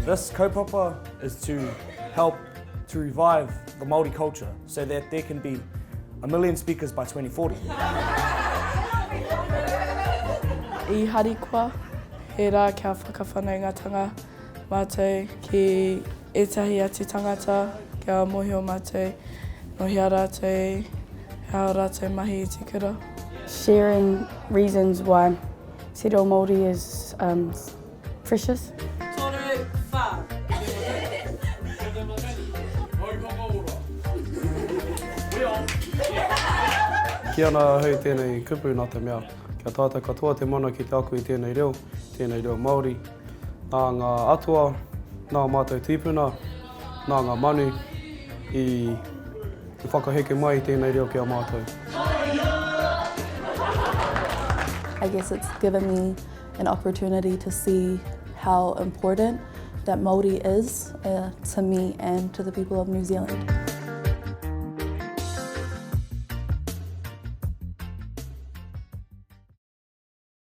This kaupapa is to help to revive the Māori culture so that there can be 1 million speakers by 2040. I harikoa, he rā kia whakawhanaungatanga mātou ki etahi atu tangata, kia mohio mātou, nohia rātou, hao rātou mahi I te kura. Sharing reasons why Te Reo Māori is precious. Ki ana hui tēnei kupu nā te mea. Kia tātou katoa te mana ki te aku I tēnei reo Māori. Nā ngā atua, nā mātou tīpuna, nā ngā manu I whakaheke mai I tēnei reo kia mātou. I guess it's given me an opportunity to see how important that Māori is to me and to the people of New Zealand.